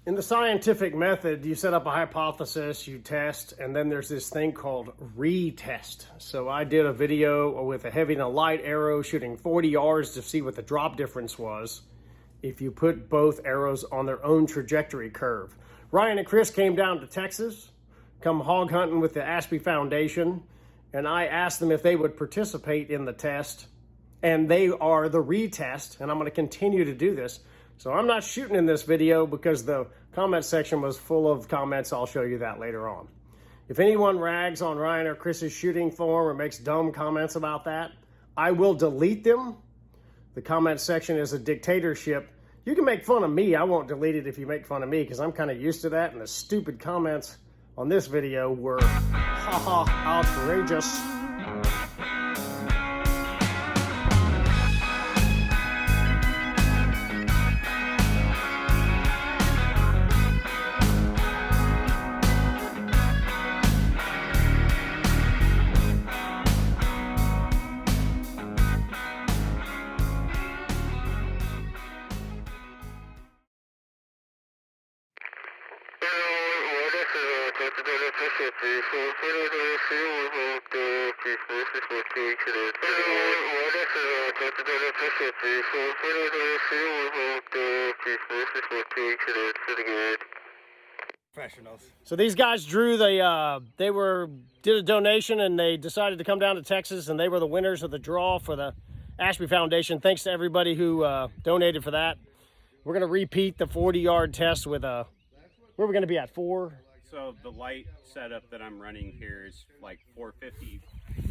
In the scientific method, you set up a hypothesis, you test, and then there's this thing called retest. So I did a video with a heavy and a light arrow shooting 40 yards to see what the drop difference was if you put both arrows on their own trajectory curve. Ryan and Chris came down to Texas, come hog hunting with the Ashby Foundation, and I asked them if they would participate in the test, and they are the retest, and I'm going to continue to do this. So I'm not shooting in this video because the comment section was full of comments. I'll show you that later on. If anyone rags on Ryan or Chris's shooting form or makes dumb comments about that, I will delete them. The comment section is a dictatorship. You can make fun of me. I won't delete it if you make fun of me because I'm kind of used to that. And the stupid comments on this video were, haha, outrageous. Professionals. So these guys drew did a donation and they decided to come down to Texas, and they were the winners of the draw for the Ashby Foundation. Thanks to everybody who donated for that. We're going to repeat the 40-yard test with where are we going to be at? 4? So the light setup that I'm running here is like 450,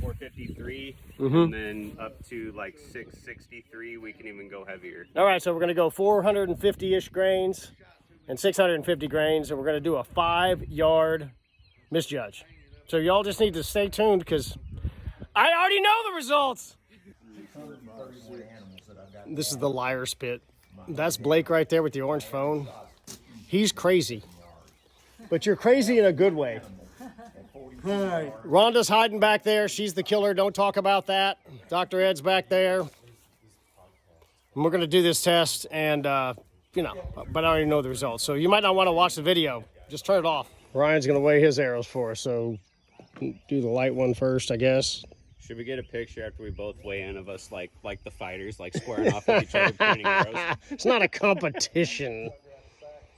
453, and then up to like 663. We can even go heavier. All right, so we're going to go 450-ish grains and 650 grains, and we're going to do a 5-yard misjudge. So y'all just need to stay tuned because I already know the results. This is the liar spit. That's Blake right there with the orange phone. He's crazy. But you're crazy in a good way. Rhonda's hiding back there. She's the killer. Don't talk about that. Dr. Ed's back there. And we're going to do this test, and, but I already know the results. So you might not want to watch the video. Just turn it off. Ryan's going to weigh his arrows for us. So do the light one first, I guess. Should we get a picture after we both weigh in of us like the fighters, like squaring off with each other, pointing arrows? It's not a competition.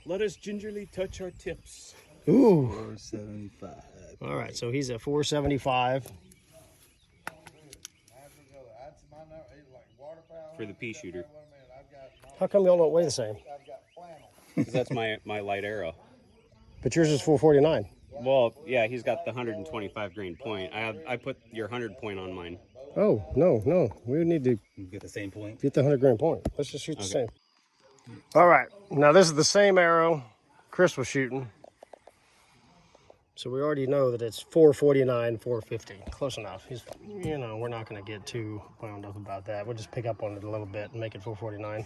Let us gingerly touch our tips. Ooh. 475. All right, so he's at 475. For the pea shooter. How come y'all don't weigh the same? Because that's my light arrow. But yours is 449. Well, yeah, he's got the 125 grain point. I put your 100 point on mine. Oh, no. We need to Get the same point. get the 100 grain point. Let's just shoot the same. All right, now this is the same arrow Chris was shooting. So we already know that it's 449, 450. Close enough. We're not going to get too wound up about that. We'll just pick up on it a little bit and make it 449.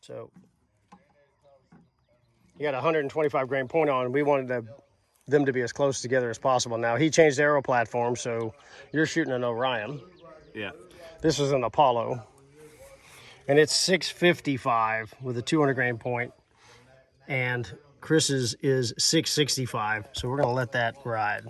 So you got a 125 grain point on. We wanted them to be as close together as possible. Now, he changed the arrow platform, so you're shooting an Orion. Yeah. This is an Apollo. And it's 655 with a 200 grain point. And Chris's is 665, so we're going to let that ride.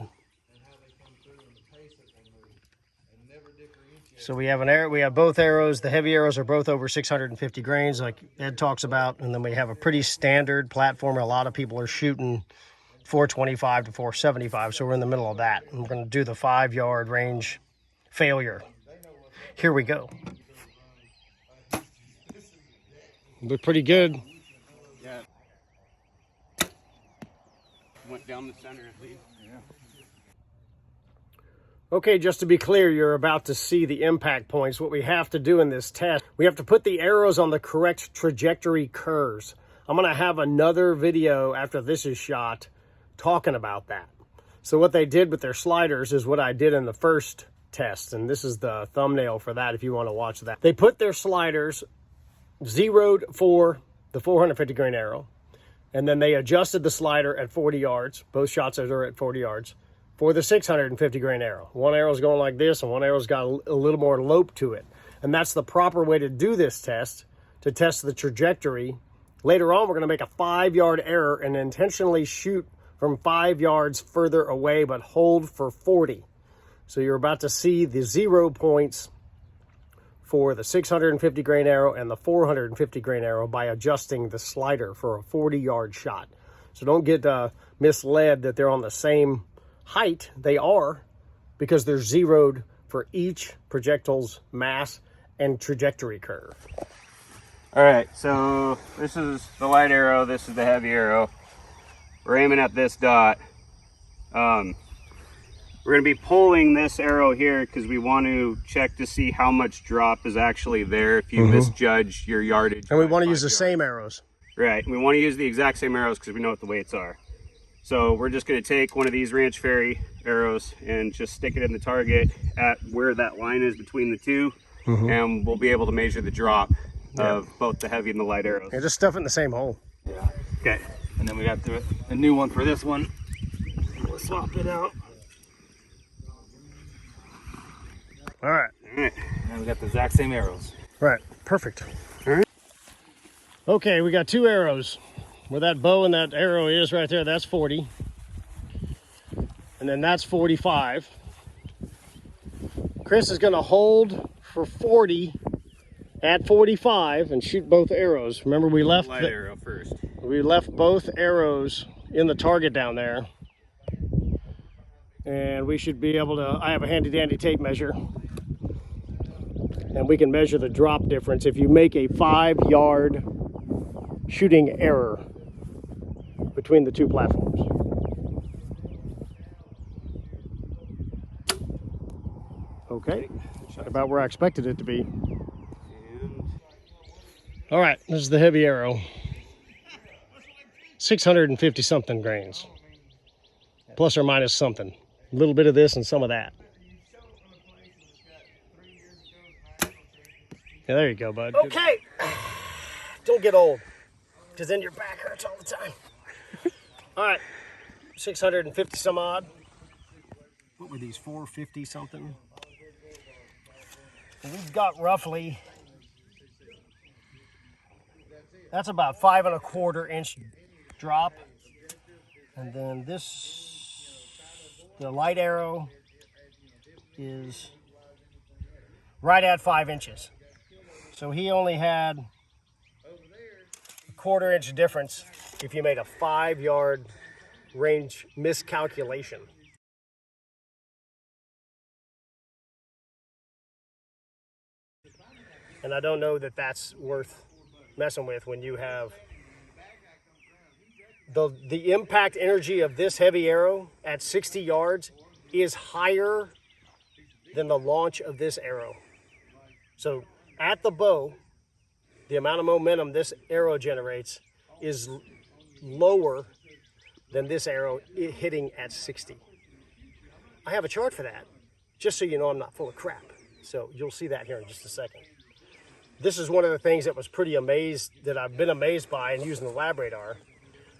So we have both arrows. The heavy arrows are both over 650 grains, like Ed talks about, and then we have a pretty standard platform. A lot of people are shooting 425 to 475, so we're in the middle of that. And we're going to do the 5-yard range failure. Here we go. Look pretty good. Yeah. Went down the center at least. Yeah. Okay, just to be clear, you're about to see the impact points. What we have to do in this test, we have to put the arrows on the correct trajectory curves. I'm going to have another video after this is shot talking about that. So what they did with their sliders is what I did in the first test, and this is the thumbnail for that if you want to watch that. They put their sliders zeroed for the 450 grain arrow, and then they adjusted the slider at 40 yards. Both shots are at 40 yards for the 650 grain arrow. One arrow's going like this, and one arrow's got a little more lope to it. And that's the proper way to do this test, to test the trajectory Later on, we're going to make a 5-yard error and intentionally shoot from 5 yards further away, but hold for 40. So you're about to see the 0 points for the 650 grain arrow and the 450 grain arrow by adjusting the slider for a 40-yard shot. So don't get misled that they're on the same height. They are, because they're zeroed for each projectile's mass and trajectory curve. All right, so this is the light arrow, this is the heavy arrow. We're aiming at this dot. We're gonna be pulling this arrow here because we want to check to see how much drop is actually there if you misjudge your yardage. And we want to use the same arrows. Right, we want to use the exact same arrows because we know what the weights are. So we're just gonna take one of these Ranch Fairy arrows and just stick it in the target at where that line is between the two, and we'll be able to measure the drop of both the heavy and the light arrows. Yeah, just stuff it in the same hole. Yeah. Okay. And then we got the new one for this one. We'll swap it out. All right. And we got the exact same arrows. Right. Perfect. All right. Okay, we got 2 arrows. Where that bow and that arrow is right there, that's 40. And then that's 45. Chris is going to hold for 40 at 45 and shoot both arrows. Remember, we left Light arrow first. We left both arrows in the target down there. And we should be able to, I have a handy dandy tape measure. And we can measure the drop difference if you make a 5-yard shooting error between the 2 platforms. Okay, about where I expected it to be. All right, this is the heavy arrow. 650 something grains, plus or minus something. A little bit of this and some of that. Yeah, there you go, bud. Okay, don't get old, because then your back hurts all the time. All right, 650 some odd. What were these, 450 something? And we've got roughly, that's about 5 1/4 inch drop. And then this, the light arrow is right at 5 inches. So he only had a 1/4 inch difference if you made a 5-yard range miscalculation. And I don't know that that's worth messing with when you have the impact energy of this heavy arrow at 60 yards is higher than the launch of this arrow. So at the bow, the amount of momentum this arrow generates is lower than this arrow hitting at 60. I have a chart for that, just so you know I'm not full of crap. So you'll see that here in just a second. This is one of the things that was that I've been amazed by in using the lab radar.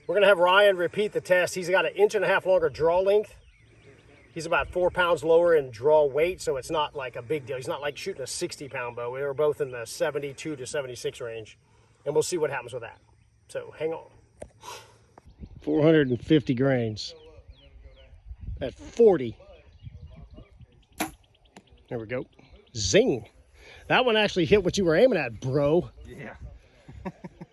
We're gonna have Ryan repeat the test. He's got an 1.5 inch longer draw length. He's about 4 pounds lower in draw weight, so it's not like a big deal. He's not like shooting a 60-pound bow. We were both in the 72 to 76 range, and we'll see what happens with that. So hang on. 450 grains at 40. There we go. Zing. That one actually hit what you were aiming at, bro. Yeah.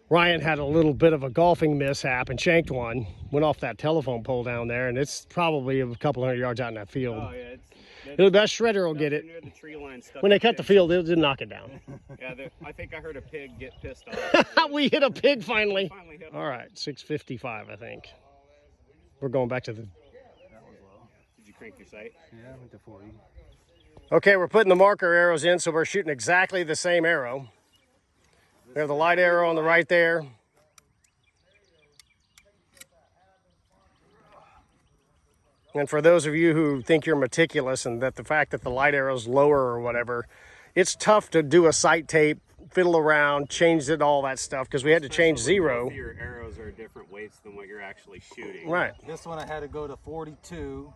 Ryan had a little bit of a golfing mishap and shanked one. Went off that telephone pole down there, and it's probably a couple 100 yards out in that field. Oh, yeah. That shredder will get it. Near the tree line stuff. When they cut the field, they'll knock it down. Yeah, I think I heard a pig get pissed off. We hit a pig finally. Finally hit All right, 655, I think. We're going back to the... That was low. Did you crank your sight? Yeah, I went to 40. Okay, we're putting the marker arrows in, so we're shooting exactly the same arrow. We have the light arrow on the right there. And for those of you who think you're meticulous and that the fact that the light arrow's lower or whatever, it's tough to do a sight tape, fiddle around, change it, all that stuff, because we had to change zero. Both of your arrows are different weights than what you're actually shooting. Right. This one I had to go to 42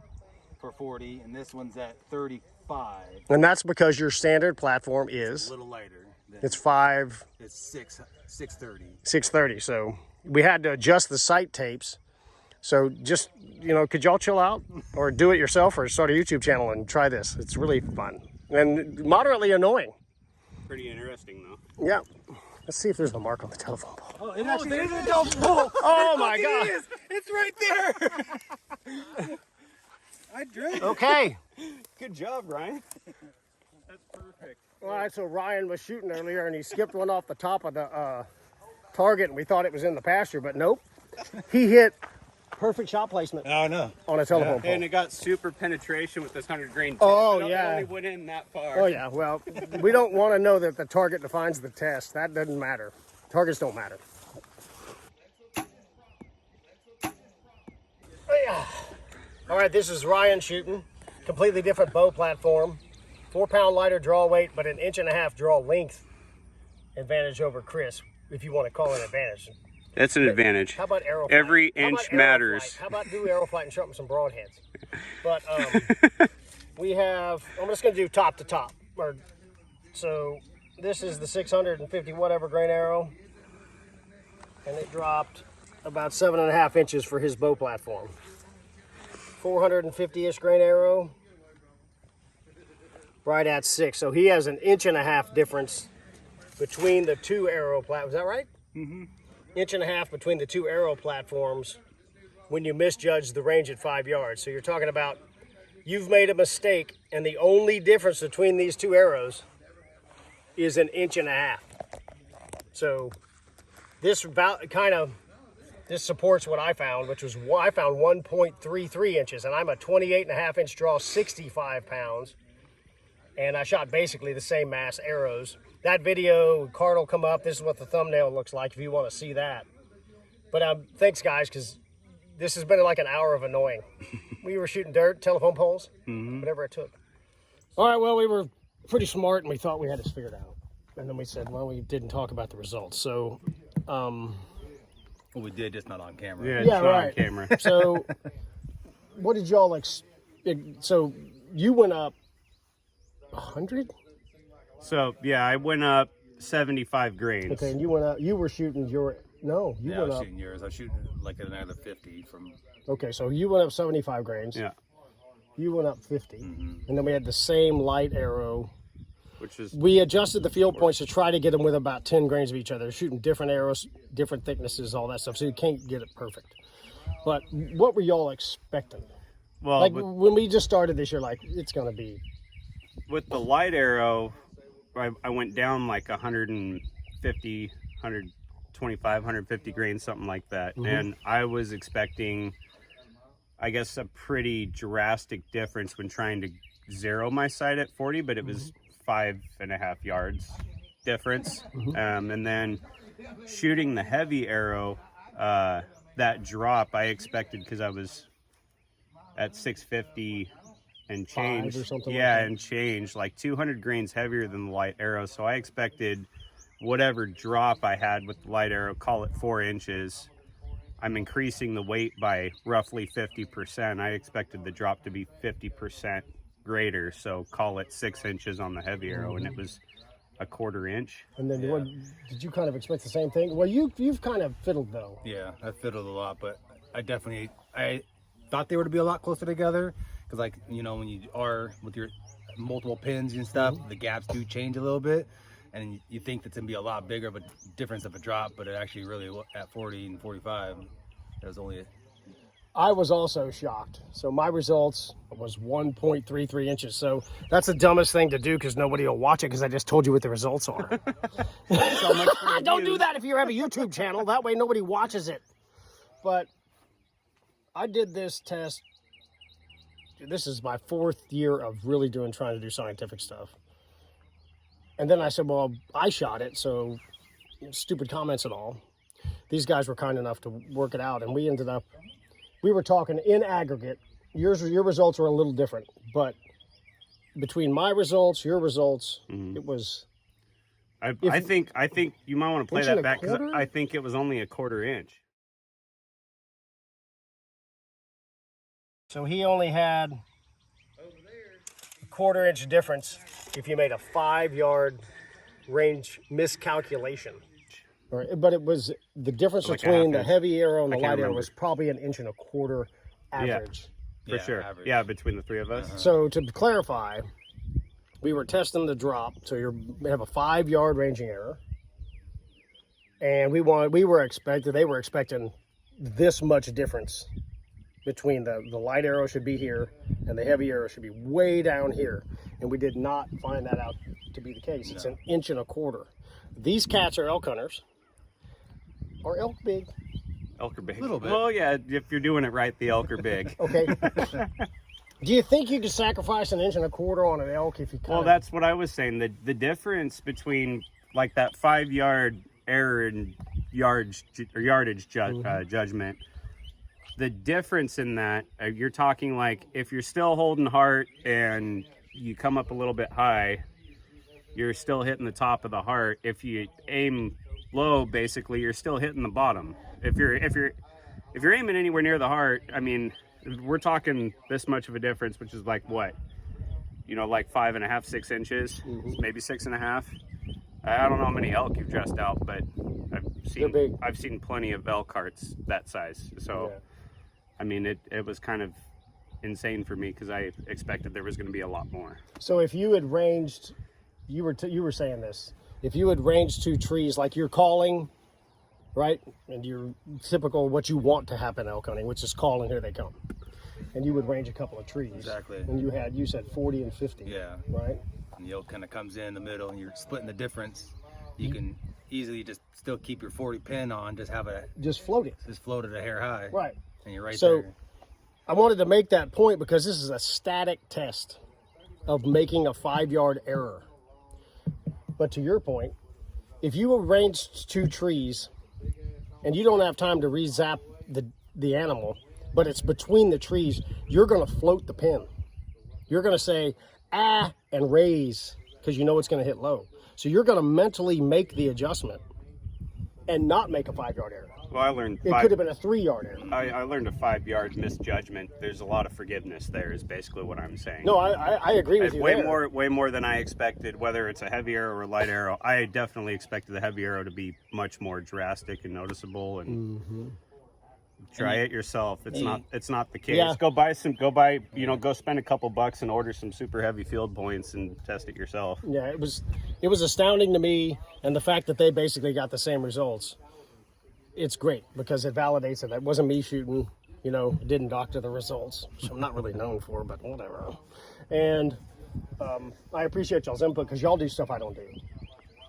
for 40, and this one's at 35. And that's because your standard platform is... A little lighter. It's 5. It's 630. 6:30. So we had to adjust the sight tapes. So just, could y'all chill out or do it yourself or start a YouTube channel and try this? It's really fun and moderately annoying. Pretty interesting though. Yeah. Let's see if there's a mark on the telephone pole. Oh, it actually is a telephone pole. Oh my God. It's right there. I drew. Okay. Good job, Ryan. That's perfect. All right, so Ryan was shooting earlier and he skipped one off the top of the target and we thought it was in the pasture, but nope. He hit perfect shot placement. Oh, no. On a telephone pole. And it got super penetration with this 100 grain. Oh, It yeah. only went in that far. Oh yeah, well, we don't want to know that the target defines the test. That doesn't matter. Targets don't matter. Oh, yeah. All right, this is Ryan shooting. Completely different bow platform. 4-pound lighter draw weight, but an 1.5 inch draw length advantage over Chris, if you want to call it an advantage. That's an advantage. How about arrow flight? Every How inch about arrow matters. flight? How about do arrow flight and sharpen some broadheads? But we have, I'm just going to do top to top. So this is the 650 whatever grain arrow, and it dropped about 7.5 inches for his bow platform. 450-ish grain arrow, right at 6. So he has an 1.5 inch difference between the two arrow platforms. Is that right? Mm-hmm. 1.5 inch between the two arrow platforms when you misjudge the range at 5 yards. So you're talking about you've made a mistake, and the only difference between these two arrows is an 1.5 inch. So this this supports what I found, which was I found 1.33 inches, and I'm a 28.5 inch draw, 65 pounds, and I shot basically the same mass arrows. That video card will come up. This is what the thumbnail looks like if you want to see that. But thanks, guys, because this has been like an hour of annoying. We were shooting dirt, telephone poles, whatever it took. All right, well, we were pretty smart, and we thought we had this figured out. And then we said, well, we didn't talk about the results. So, Well, we did, just not on camera. Yeah, yeah, it's not right. on camera. So, what did y'all so you went up 100? So yeah, I went up 75 grains. Okay, and you went up. You were shooting your you Yeah, I went was up. shooting yours. I was shooting like another 50 from. Okay, so you went up 75 grains. Yeah, You went up 50, and then we had the same light arrow. which is We adjusted the field points to try to get them with about 10 grains of each other. Shooting different arrows, different thicknesses, all that stuff. So you can't get it perfect. But what were y'all expecting? well Like when we just started this year, like it's gonna be. with the light arrow. I went down like 150, 125, 150 grains, something like that. And I was expecting, I guess, a pretty drastic difference when trying to zero my sight at 40, but it was 5.5 yards difference. And then shooting the heavy arrow, that drop I expected, because I was at 650 and change, or something like yeah, that. and change, like 200 grains heavier than the light arrow. So I expected whatever drop I had with the light arrow, call it 4 inches. I'm increasing the weight by roughly 50%. I expected the drop to be 50% greater, so call it 6 inches on the heavy arrow, and it was a 1/4 inch. And then what, did you kind of expect the same thing? Well, you've kind of fiddled though. Yeah, I fiddled a lot, but I thought they were to be a lot closer together, because like, when you are with your multiple pins and stuff, the gaps do change a little bit, and you think that's gonna be a lot bigger of a difference of a drop, but it actually really, at 40 and 45, it was only. I was also shocked. So my results was 1.33 inches. So that's the dumbest thing to do because nobody will watch it because I just told you what the results are. So much for Don't do views. that if you have a YouTube channel. That way nobody watches it. But I did this test. This is my 4th year of really trying to do scientific stuff. And then I said, well, I shot it, so stupid comments and all. These guys were kind enough to work it out, and we were talking in aggregate. Your results were a little different, but between my results, your results, it was. I think you might want to play Inch and that a back, because quarter? I think it was only a 1/4 inch. So he only had a 1/4 inch difference if you made a 5 yard range miscalculation. Right, but it was the difference Like between a the half heavy arrow and the I can't light arrow remember. was probably 1.25 inches average. For sure. Average. Yeah, between the three of us. So to clarify, we were testing the drop. So we have a 5-yard ranging error, and they were expecting this much difference between the light arrow should be here and the heavy arrow should be way down here, and we did not find that out to be the case. It's 1.25 inches. These cats are elk hunters. Are elk big? Elk are big. A little bit. Well, yeah, if you're doing it right, the elk are big. Okay. Do you think you could sacrifice 1.25 inches on an elk if you Well, that's what I was saying. The difference between like that 5-yard error in yardage judgment, the difference in that, you're talking like if you're still holding heart and you come up a little bit high, you're still hitting the top of the heart. If you aim low, basically you're still hitting the bottom. If you're aiming anywhere near the heart, I mean, we're talking this much of a difference, which is like what, like 5.5, 6 inches, maybe 6.5. I don't know how many elk you've dressed out, but I've seen plenty of elk hearts that size. So, yeah. I mean, it was kind of insane for me because I expected there was going to be a lot more. So if you had ranged, you were saying this, if you had ranged 2 trees like you're calling, right, and you're typical what you want to happen elk hunting, which is calling, here they come, and you would range a couple of trees. Exactly. And you said 40 and 50. Yeah. Right. And the elk kind of comes in the middle, and you're splitting the difference. You can easily just still keep your 40 pin on, just float it a hair high. Right. And you're right so, there. I wanted to make that point because this is a static test of making a 5-yard error. But to your point, if you arrange 2 trees and you don't have time to re-zap the animal, but it's between the trees, you're going to float the pin. You're going to say, ah, and raise, because you know it's going to hit low. So you're going to mentally make the adjustment and not make a 5-yard error. Well, I learned it could have been a 3-yard error. I learned a 5-yard misjudgment. There's a lot of forgiveness there, is basically what I'm saying. No, I agree with you. Way more than I expected. Whether it's a heavy arrow or a light arrow, I definitely expected the heavy arrow to be much more drastic and noticeable. And try it yourself. It's not the case. Yeah. Go spend a couple bucks and order some super heavy field points and test it yourself. Yeah, it was astounding to me, and the fact that they basically got the same results. It's great because it validates it. It wasn't me shooting, didn't doctor the results, which I'm not really known for, but whatever. And I appreciate y'all's input because y'all do stuff I don't do.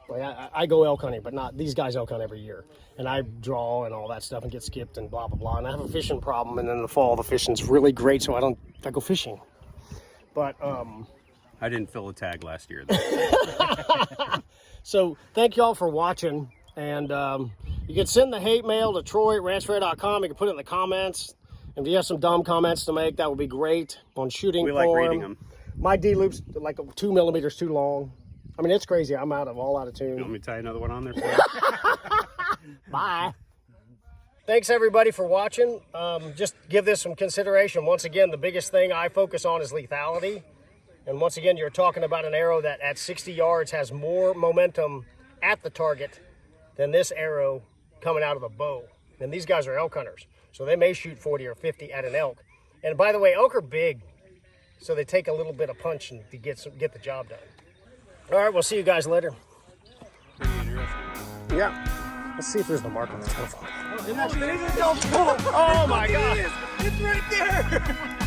Like I go elk hunting, but not these guys elk hunt every year, and I draw and all that stuff and get skipped and blah blah blah. And I have a fishing problem, and then in the fall the fishing's really great, so I go fishing. But I didn't fill a tag last year though. So thank y'all for watching, and you can send the hate mail to Troy@ranchfair.com. You can put it in the comments. And if you have some dumb comments to make, that would be great on shooting. We like reading them. My D-loop's like 2 millimeters too long. I mean, it's crazy. I'm all out of tune. You want me to tie another one on there for you? Bye. Thanks, everybody, for watching. Just give this some consideration. Once again, the biggest thing I focus on is lethality. And once again, you're talking about an arrow that at 60 yards has more momentum at the target than this arrow coming out of the bow. And these guys are elk hunters, so they may shoot 40 or 50 at an elk. And by the way, elk are big, so they take a little bit of punch to get the job done. All right, we'll see you guys later. Yeah. Let's see if there's the mark on the telephone. Oh my God. It's right there.